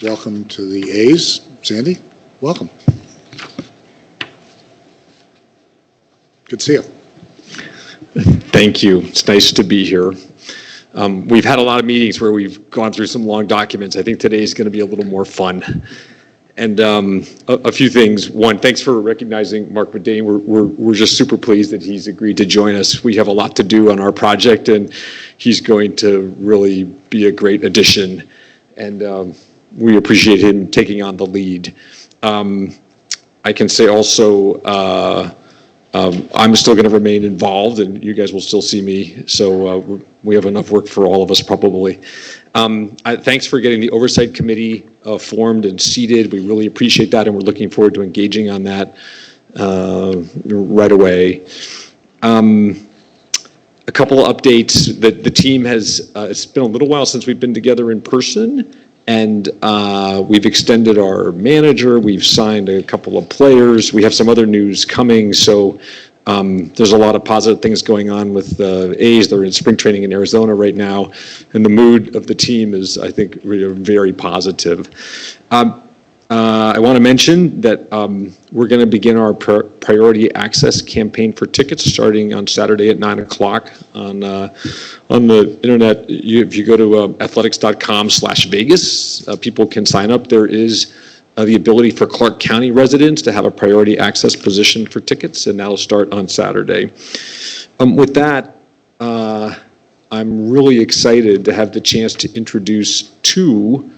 Welcome to the A's. Sandy, welcome. Good to see you. Thank you. It's nice to be here. We've had a lot of meetings where we've gone through some long documents. I think today is going to be a little more fun. And a few things. One, thanks for recognizing Mark Medane. We're just super pleased that he's agreed to join us. We have a lot to do on our project, and he's going to really be a great addition. And we appreciate him taking on the lead. I can say also, I'm still going to remain involved, and you guys will still see me. So we have enough work for all of us, probably. Thanks for getting the oversight committee formed and seated. We really appreciate that, and we're looking forward to engaging on that right away. A couple of updates. The team has, it's been a little while since we've been together in person, and we've extended our manager. We've signed a couple of players. We have some other news coming, so there's a lot of positive things going on with the A's. They're in spring training in Arizona right now, and the mood of the team is, I think, really very positive. I want to mention that we're going to begin our priority access campaign for tickets starting on Saturday at 9 o'clock on the internet. If you go to athletics.com/Vegas, people can sign up. There is the ability for Clark County residents to have a priority access position for tickets, and that'll start on Saturday. With that, I'm really excited to have the chance to introduce two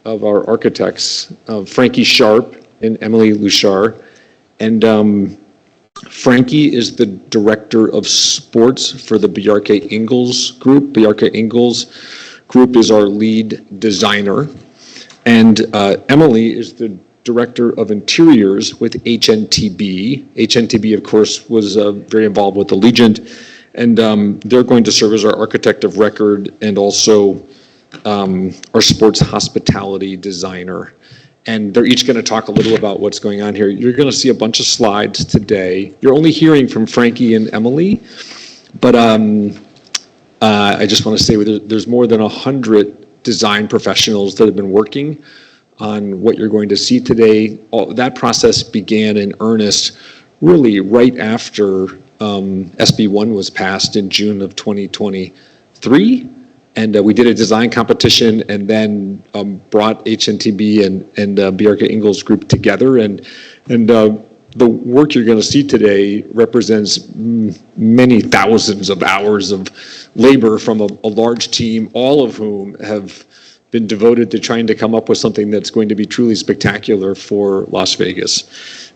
of our architects, Frankie Sharp and Emily Luchar. And Frankie is the director of sports for the Bjarke Ingels Group. Bjarke Ingels Group is our lead designer. And Emily is the director of interiors with HNTB. HNTB, of course, was very involved with Allegiant. And they're going to serve as our architect of record and also our sports hospitality designer. And they're each going to talk a little about what's going on here. You're going to see a bunch of slides today. You're only hearing from Frankie and Emily, but I just want to say there's more than 100 design professionals that have been working on what you're going to see today. That process began in earnest really right after SB1 was passed in June of 2023. And we did a design competition and then brought HNTB and Bjarke Ingels Group together. And the work you're going to see today represents many thousands of hours of labor from a large team, all of whom have been devoted to trying to come up with something that's going to be truly spectacular for Las Vegas.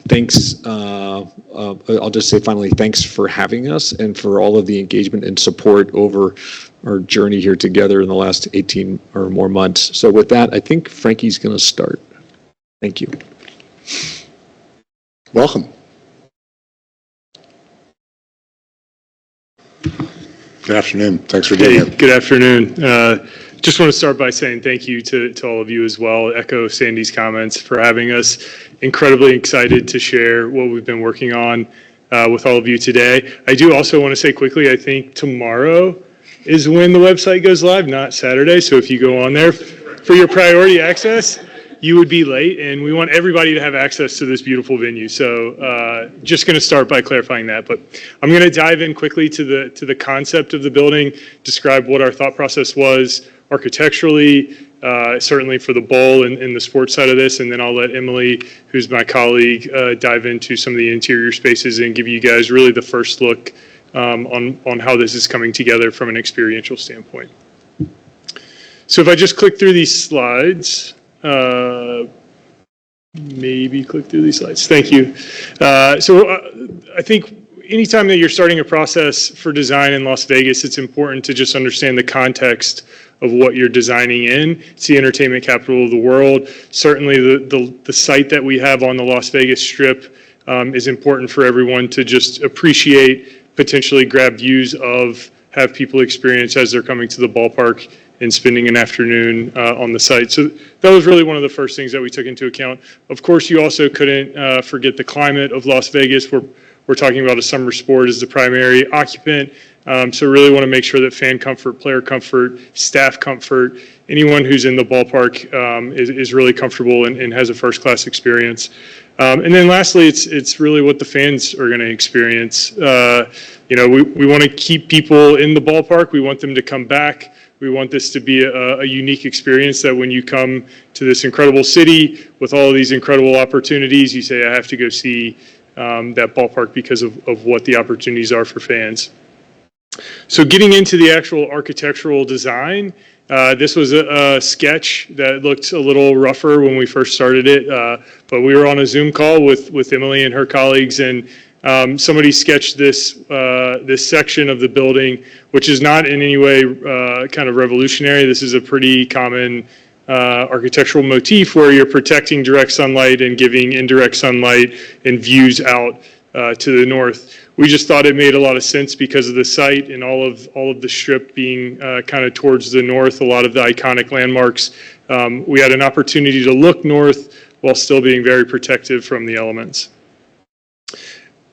Thanks. I'll just say finally, thanks for having us and for all of the engagement and support over our journey here together in the last 18 or more months. So with that, I think Frankie's going to start. Thank you. Welcome. Good afternoon. Thanks for being here. Good afternoon. Just want to start by saying thank you to all of you as well. Echo Sandy's comments for having us. Incredibly excited to share what we've been working on with all of you today. I do also want to say quickly, I think tomorrow is when the website goes live, not Saturday. So if you go on there for your priority access, you would be late, and we want everybody to have access to this beautiful venue. So just going to start by clarifying that, but I'm going to dive in quickly to the concept of the building, describe what our thought process was architecturally, certainly for the bowl and the sports side of this, and then I'll let Emily, who's my colleague, dive into some of the interior spaces and give you guys really the first look on how this is coming together from an experiential standpoint. So if I just click through these slides, maybe click through these slides. Thank you. I think anytime that you're starting a process for design in Las Vegas, it's important to just understand the context of what you're designing in. It's the entertainment capital of the world. Certainly the site that we have on the Las Vegas Strip is important for everyone to just appreciate, potentially grab views of, have people experience as they're coming to the ballpark and spending an afternoon on the site. So that was really one of the first things that we took into account. Of course, you also couldn't forget the climate of Las Vegas. We're talking about a summer sport as the primary occupant. So really want to make sure that fan comfort, player comfort, staff comfort anyone who's in the ballpark is really comfortable and has a first-class experience. And then lastly, it's really what the fans are going to experience. We want to keep people in the ballpark. We want them to come back. We want this to be a unique experience that when you come to this incredible city with all of these incredible opportunities, you say, I have to go see that ballpark because of what the opportunities are for fans. So getting into the actual architectural design, this was a sketch that looked a little rougher when we first started it, but we were on a Zoom call with Emily and her colleagues, and somebody sketched this section of the building, which is not in any way kind of revolutionary. This is a pretty common architectural motif where you're protecting direct sunlight and giving indirect sunlight and views out to the north. We just thought it made a lot of sense because of the site and all of the strip being kind of towards the north, a lot of the iconic landmarks. We had an opportunity to look north while still being very protective from the elements.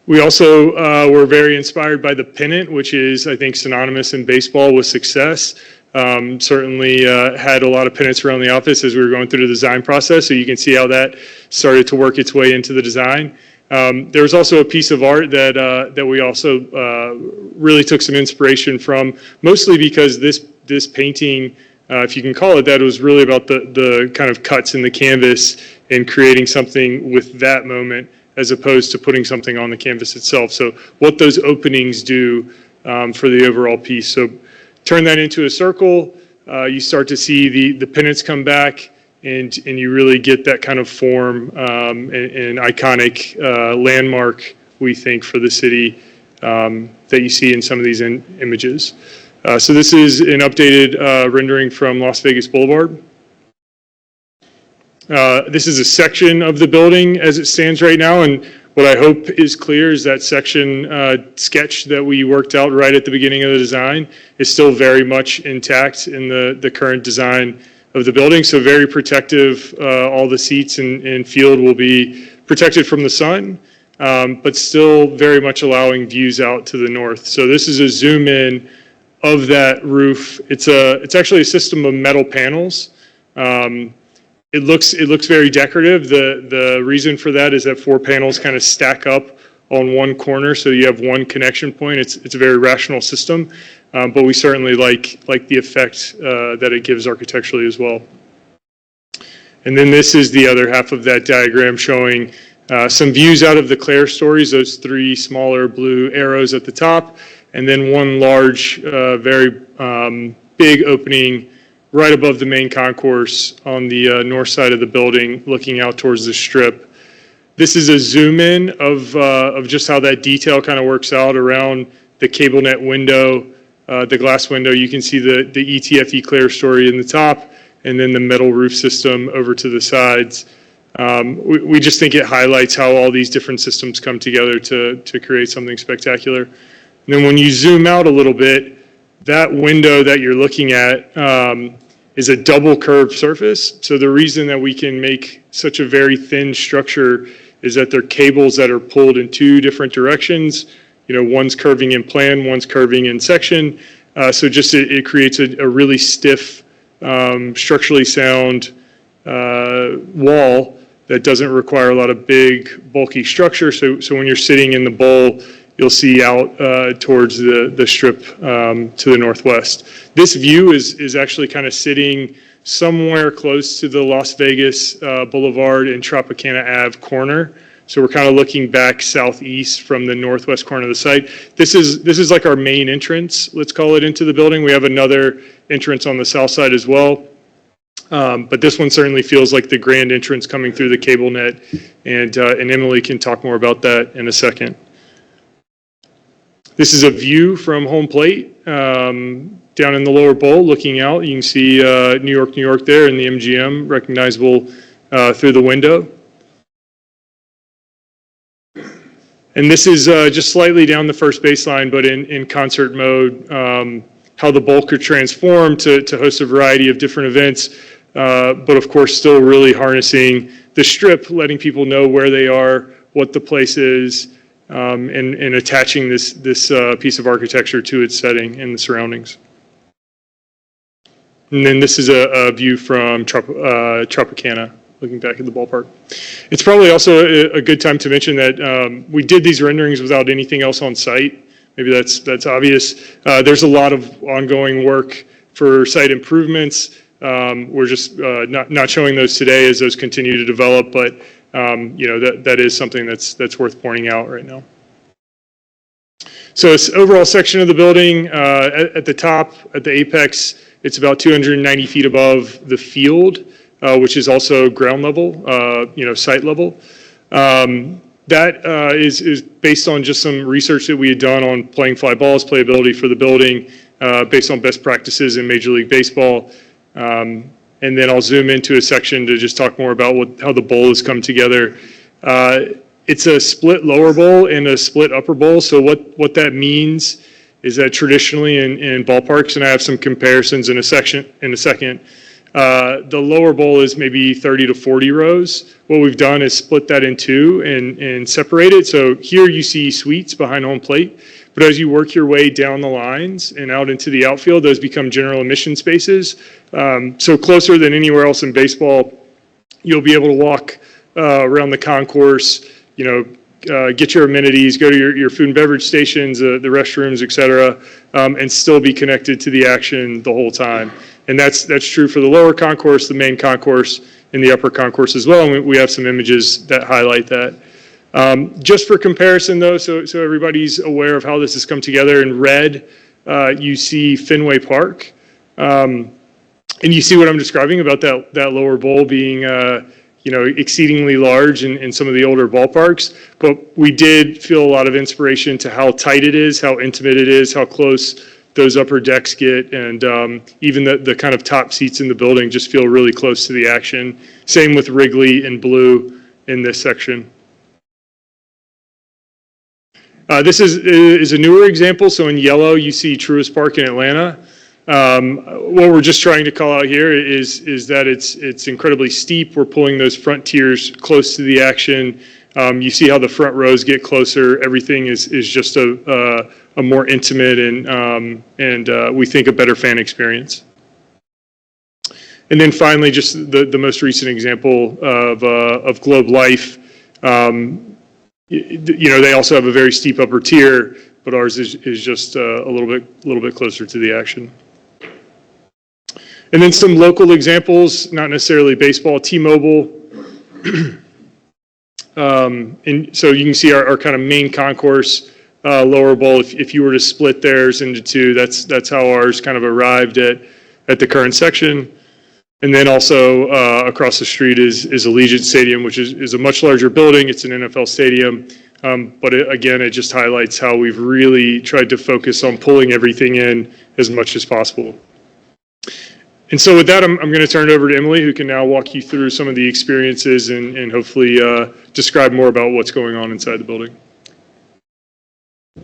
We also were very inspired by the pennant, which is, I think, synonymous in baseball with success. Certainly had a lot of pennants around the office as we were going through the design process, so you can see how that started to work its way into the design. There was also a piece of art that we also really took some inspiration from, mostly because this painting, if you can call it that, was really about the kind of cuts in the canvas and creating something with that moment as opposed to putting something on the canvas itself. So what those openings do for the overall piece. So turn that into a circle, you start to see the pennants come back, and you really get that kind of form and iconic landmark, we think, for the city that you see in some of these images. So this is an updated rendering from Las Vegas Boulevard. This is a section of the building as it stands right now, and what I hope is clear is that section sketch that we worked out right at the beginning of the design is still very much intact in the current design of the building. So very protective. All the seats and field will be protected from the sun, but still very much allowing views out to the north. So this is a zoom in of that roof. It's actually a system of metal panels. It looks very decorative. The reason for that is that 4 panels kind of stack up on one corner, so you have one connection point. It's a very rational system, but we certainly like the effect that it gives architecturally as well. And then this is the other half of that diagram showing some views out of the Clare stories, those 3 smaller blue arrows at the top, and then one large, very big opening right above the main concourse on the north side of the building, looking out towards the strip. This is a zoom in of just how that detail kind of works out around the cable net window, the glass window. You can see the ETFE Clare story in the top, and then the metal roof system over to the sides. We just think it highlights how all these different systems come together to create something spectacular. And then when you zoom out a little bit, that window that you're looking at is a double curved surface. So the reason that we can make such a very thin structure is that they're cables that are pulled in 2 different directions. One's curving in plan, one's curving in section. So just it creates a really stiff, structurally sound wall that doesn't require a lot of big, bulky structure. So when you're sitting in the bowl, you'll see out towards the strip to the northwest. This view is actually kind of sitting somewhere close to the Las Vegas Boulevard and Tropicana Ave corner. So we're kind of looking back southeast from the northwest corner of the site. This is like our main entrance, let's call it, into the building. We have another entrance on the south side as well. But this one certainly feels like the grand entrance coming through the cable net, and Emily can talk more about that in a second. This is a view from home plate down in the lower bowl looking out. You can see New York there, and the MGM recognizable through the window. And this is just slightly down the first baseline, but in concert mode, how the bowl could transform to host a variety of different events, but of course still really harnessing the strip, letting people know where they are, what the place is, and attaching this piece of architecture to its setting and the surroundings. And then this is a view from Tropicana, looking back at the ballpark. It's probably also a good time to mention that we did these renderings without anything else on site. Maybe that's obvious. There's a lot of ongoing work for site improvements. We're just not showing those today as those continue to develop, but that is something that's worth pointing out right now. So this overall section of the building, at the top, at the apex, it's about 290 feet above the field, which is also ground level, site level. That is based on just some research that we had done on playing fly balls, playability for the building, based on best practices in Major League Baseball. And then I'll zoom into a section to just talk more about how the bowl has come together. It's a split lower bowl and a split upper bowl. So what that means is that traditionally in ballparks, and I have some comparisons in a second, the lower bowl is maybe 30 to 40 rows. What we've done is split that in two and separate it. So here you see suites behind home plate, but as you work your way down the lines and out into the outfield, those become general admission spaces. So closer than anywhere else in baseball, you'll be able to walk around the concourse, get your amenities, go to your food and beverage stations, the restrooms, et cetera, and still be connected to the action the whole time. And that's true for the lower concourse, the main concourse, and the upper concourse as well. And we have some images that highlight that. Just for comparison, though, so everybody's aware of how this has come together, in red, you see Fenway Park. And you see what I'm describing about that lower bowl being exceedingly large in some of the older ballparks, but we did feel a lot of inspiration to how tight it is, how intimate it is, how close those upper decks get, and even the kind of top seats in the building just feel really close to the action. Same with Wrigley in blue in this section. This is a newer example. So in yellow, you see Truist Park in Atlanta. What we're just trying to call out here is that it's incredibly steep. We're pulling those front tiers close to the action. You see how the front rows get closer. Everything is just a more intimate and we think a better fan experience. And then finally, just the most recent example of Globe Life. They also have a very steep upper tier, but ours is just a little bit closer to the action. And then some local examples, not necessarily baseball, T-Mobile. And so you can see our kind of main concourse lower bowl. If you were to split theirs into two, that's how ours kind of arrived at the current section. And then also across the street is Allegiant Stadium, which is a much larger building. It's an NFL stadium. But again, it just highlights how we've really tried to focus on pulling everything in as much as possible. And so with that, I'm going to turn it over to Emily, who can now walk you through some of the experiences and hopefully describe more about what's going on inside the building.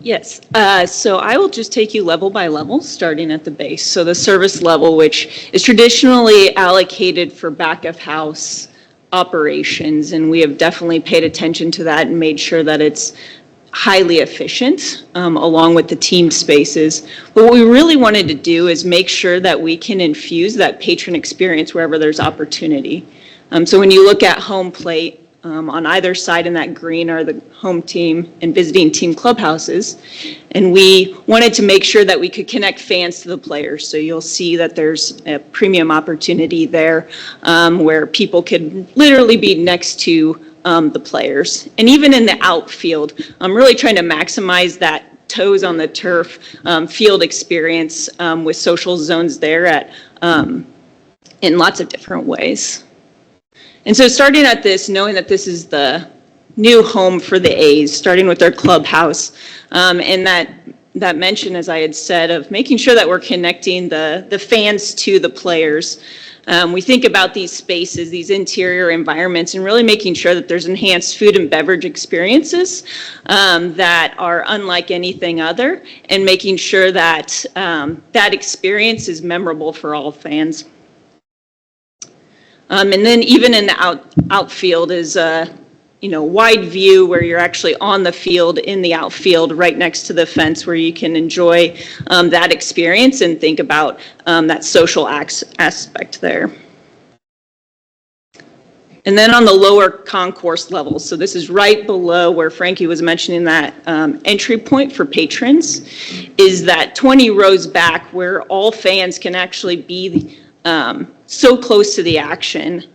Yes, so I will just take you level by level, starting at the base. So the service level, which is traditionally allocated for back of house operations, and we have definitely paid attention to that and made sure that it's highly efficient, along with the team spaces. But what we really wanted to do is make sure that we can infuse that patron experience wherever there's opportunity. So when you look at home plate, on either side in that green are the home team and visiting team clubhouses. And we wanted to make sure that we could connect fans to the players. So you'll see that there's a premium opportunity there where people could literally be next to the players. And even in the outfield, I'm really trying to maximize that toes on the turf field experience with social zones there in lots of different ways. And so starting at this, knowing that this is the new home for the A's, starting with their clubhouse, and that mention, as I had said, of making sure that we're connecting the fans to the players. We think about these spaces, these interior environments, and really making sure that there's enhanced food and beverage experiences that are unlike anything other, and making sure that that experience is memorable for all fans. And then even in the outfield is wide view where you're actually on the field, in the outfield, right next to the fence where you can enjoy that experience and think about that social aspect there. And then on the lower concourse level, so this is right below where Frankie was mentioning that entry point for patrons, is that 20 rows back where all fans can actually be so close to the action.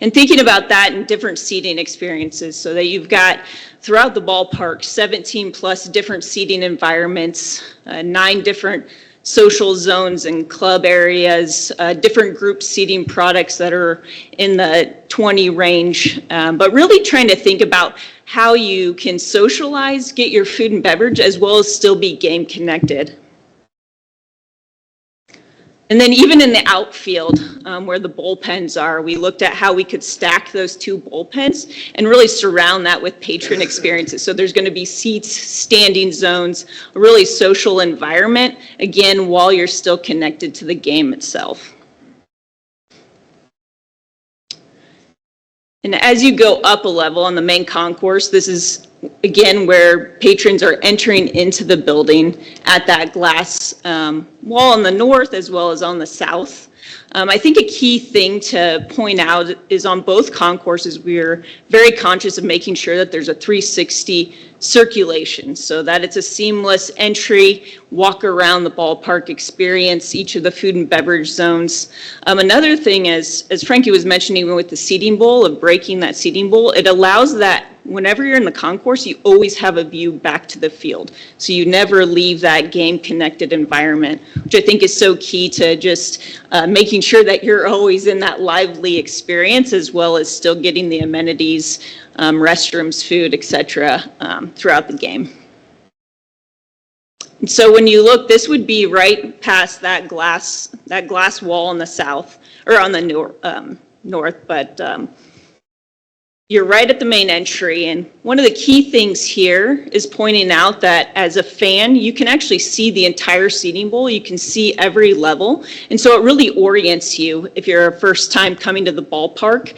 And thinking about that in different seating experiences, so that you've got throughout the ballpark 17 plus different seating environments, 9 different social zones and club areas, different group seating products that are in the 20 range, but really trying to think about how you can socialize, get your food and beverage, as well as still be game connected. And then even in the outfield, where the bullpens are, we looked at how we could stack those 2 bullpens and really surround that with patron experiences. So there's going to be seats, standing zones, a really social environment, again, while you're still connected to the game itself. And as you go up a level on the main concourse, this is, again, where patrons are entering into the building at that glass wall on the north as well as on the south. I think a key thing to point out is on both concourses, we're very conscious of making sure that there's a 360 circulation so that it's a seamless entry, walk around the ballpark experience, each of the food and beverage zones. Another thing, as Frankie was mentioning with the seating bowl, of breaking that seating bowl, it allows that whenever you're in the concourse, you always have a view back to the field. So you never leave that game connected environment, which I think is so key to just making sure that you're always in that lively experience, as well as still getting the amenities, restrooms, food, etc. Throughout the game. And so when you look, this would be right past that glass wall on the south, or on the north, but you're right at the main entry, and one of the key things here is pointing out that as a fan, you can actually see the entire seating bowl. You can see every level, and so it really orients you if you're a first time coming to the ballpark.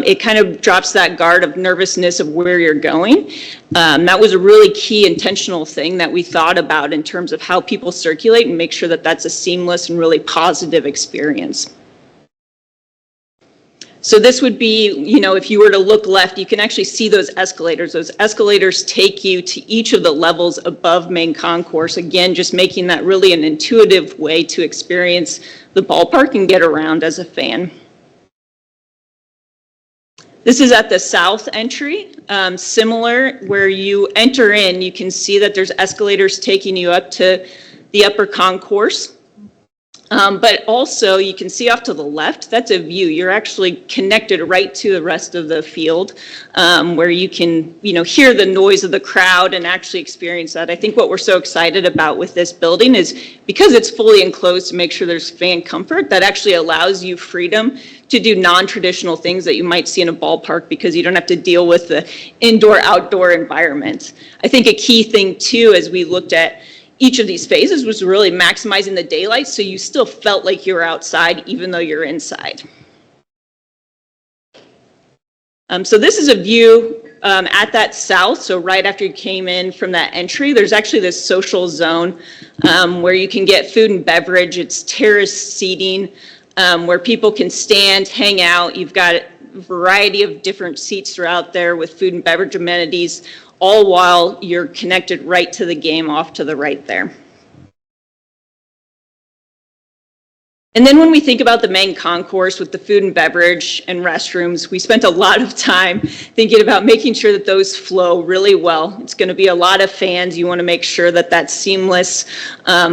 It kind of drops that guard of nervousness of where you're going. That was a really key intentional thing that we thought about in terms of how people circulate and make sure that that's a seamless and really positive experience. So this would be, if you were to look left, you can actually see those escalators. Those escalators take you to each of the levels above main concourse. Again, just making that really an intuitive way to experience the ballpark and get around as a fan. This is at the south entry. Similar, where you enter in, you can see that there's escalators taking you up to the upper concourse. But also you can see off to the left, that's a view. You're actually connected right to the rest of the field, where you can, hear the noise of the crowd and actually experience that. I think what we're so excited about with this building is because it's fully enclosed to make sure there's fan comfort, that actually allows you freedom to do non-traditional things that you might see in a ballpark because you don't have to deal with the indoor-outdoor environment. I think a key thing too, as we looked at each of these phases, was really maximizing the daylight so you still felt like you were outside even though you're inside. So this is a view at that south, so right after you came in from that entry, there's actually this social zone where you can get food and beverage. It's terrace seating where people can stand, hang out. You've got a variety of different seats throughout there with food and beverage amenities, all while you're connected right to the game off to the right there. And then when we think about the main concourse with the food and beverage and restrooms, we spent a lot of time thinking about making sure that those flow really well. It's going to be a lot of fans. You want to make sure that that's seamless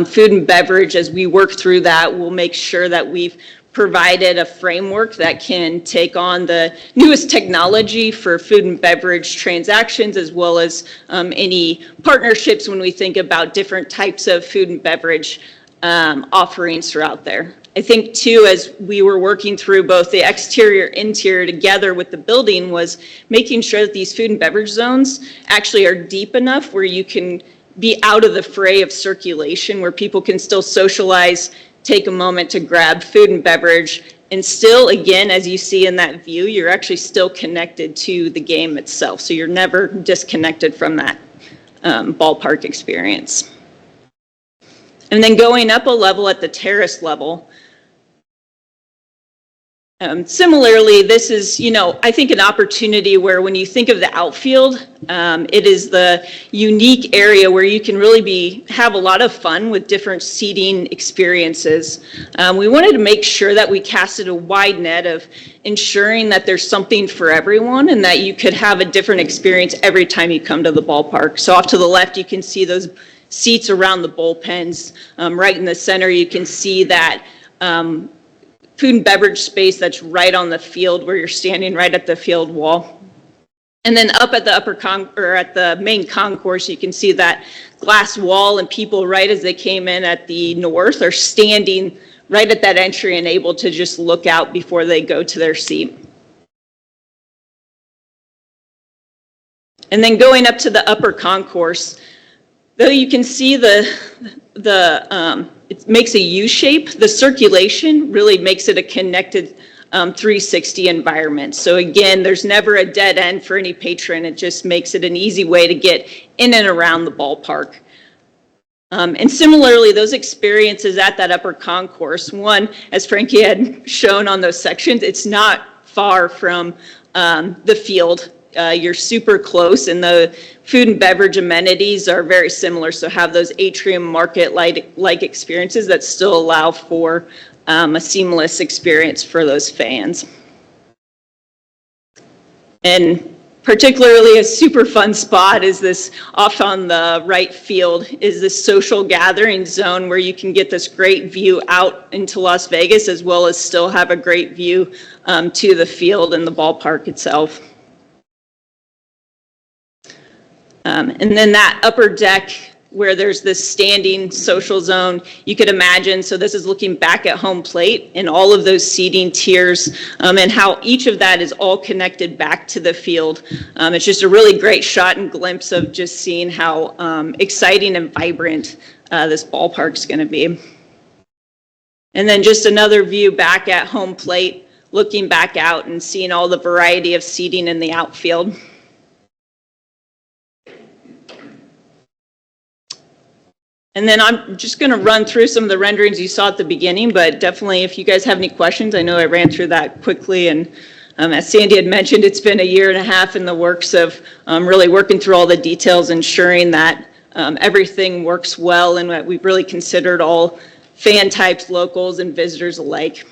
food and beverage. As we work through that, we'll make sure that we've provided a framework that can take on the newest technology for food and beverage transactions, as well as any partnerships when we think about different types of food and beverage offerings throughout there. I think too, as we were working through both the exterior, interior together with the building, was making sure that these food and beverage zones actually are deep enough where you can be out of the fray of circulation, where people can still socialize, take a moment to grab food and beverage, And still, again, as you see in that view, you're actually still connected to the game itself. So you're never disconnected from that ballpark experience. And then going up a level at the terrace level, similarly, this is, I think an opportunity where when you think of the outfield, it is the unique area where you can really have a lot of fun with different seating experiences. We wanted to make sure that we casted a wide net of ensuring that there's something for everyone and that you could have a different experience every time you come to the ballpark. So off to the left, you can see those seats around the bullpens. Right in the center, you can see that food and beverage space that's right on the field where you're standing right at the field wall. And then up at the at the main concourse, you can see that glass wall, and people right as they came in at the north are standing right at that entry and able to just look out before they go to their seat. And then going up to the upper concourse, though you can see it makes a U shape, the circulation really makes it a connected 360 environment. So again, there's never a dead end for any patron. It just makes it an easy way to get in and around the ballpark. And similarly, those experiences at that upper concourse, one, as Frankie had shown on those sections, it's not far from the field. You're super close, and the food and beverage amenities are very similar, so have those atrium market-like experiences that still allow for a seamless experience for those fans. And particularly a super fun spot is this off on the right field is this social gathering zone where you can get this great view out into Las Vegas as well as still have a great view to the field and the ballpark itself. And then that upper deck where there's this standing social zone, you could imagine, so this is looking back at home plate and all of those seating tiers and how each of that is all connected back to the field. It's just a really great shot and glimpse of just seeing how exciting and vibrant this ballpark's going to be. And then just another view back at home plate, looking back out and seeing all the variety of seating in the outfield. And then I'm just going to run through some of the renderings you saw at the beginning, but definitely if you guys have any questions, I know I ran through that quickly. And as Sandy had mentioned, it's been 1.5 years in the works of really working through all the details, ensuring that everything works well and that we've really considered all fan types, locals, and visitors alike.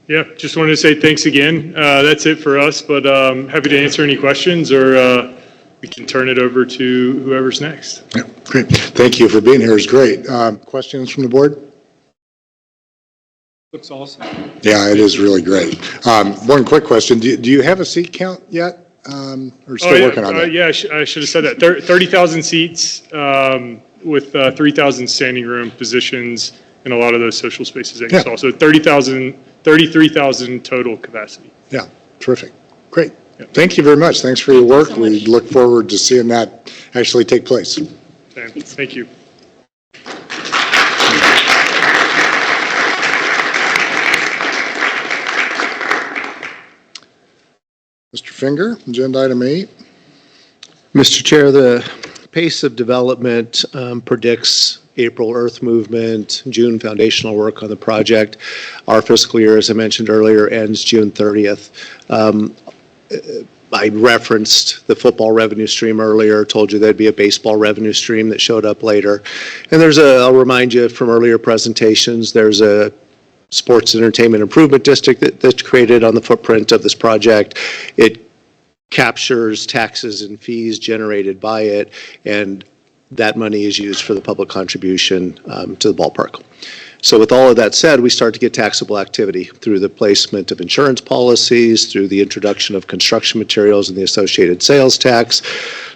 Yeah, just wanted to say thanks again. That's it for us, but happy to answer any questions, or we can turn it over to whoever's next. Yeah, great. Thank you for being here. It's great. Questions from the board? Looks awesome. Yeah, it is really great. One quick question. Do you have a seat count yet? Or still working on that? Yeah, I should have said that. 30,000 seats with 3,000 standing room positions in a lot of those social spaces that you saw. So 33,000 total capacity. Yeah, terrific. Great. Thank you very much. Thanks for your work. We look forward to seeing that actually take place. Thank you. Mr. Finger, agenda item 8. Mr. Chair, the pace of development predicts April earth movement, June foundational work on the project. Our fiscal year, as I mentioned earlier, ends June 30th. I referenced the football revenue stream earlier, told you there'd be a baseball revenue stream that showed up later. And I'll remind you from earlier presentations, there's a sports entertainment improvement district that's created on the footprint of this project. It captures taxes and fees generated by it, and that money is used for the public contribution to the ballpark. So with all of that said, we start to get taxable activity through the placement of insurance policies, through the introduction of construction materials and the associated sales tax.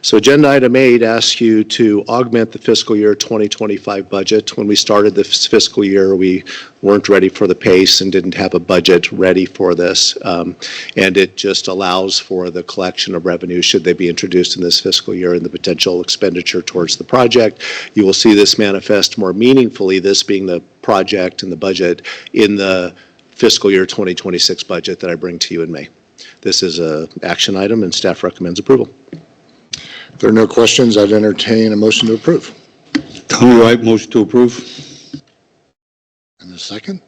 So agenda item 8 asks you to augment the fiscal year 2025 budget. When we started this fiscal year, we weren't ready for the pace and didn't have a budget ready for this. And it just allows for the collection of revenue should they be introduced in this fiscal year and the potential expenditure towards the project. You will see this manifest more meaningfully, this being the project and the budget in the fiscal year 2026 budget that I bring to you in May. This is an action item and staff recommends approval. If there are no questions, I'd entertain a motion to approve. Tommy Wright, motion to approve. And a second?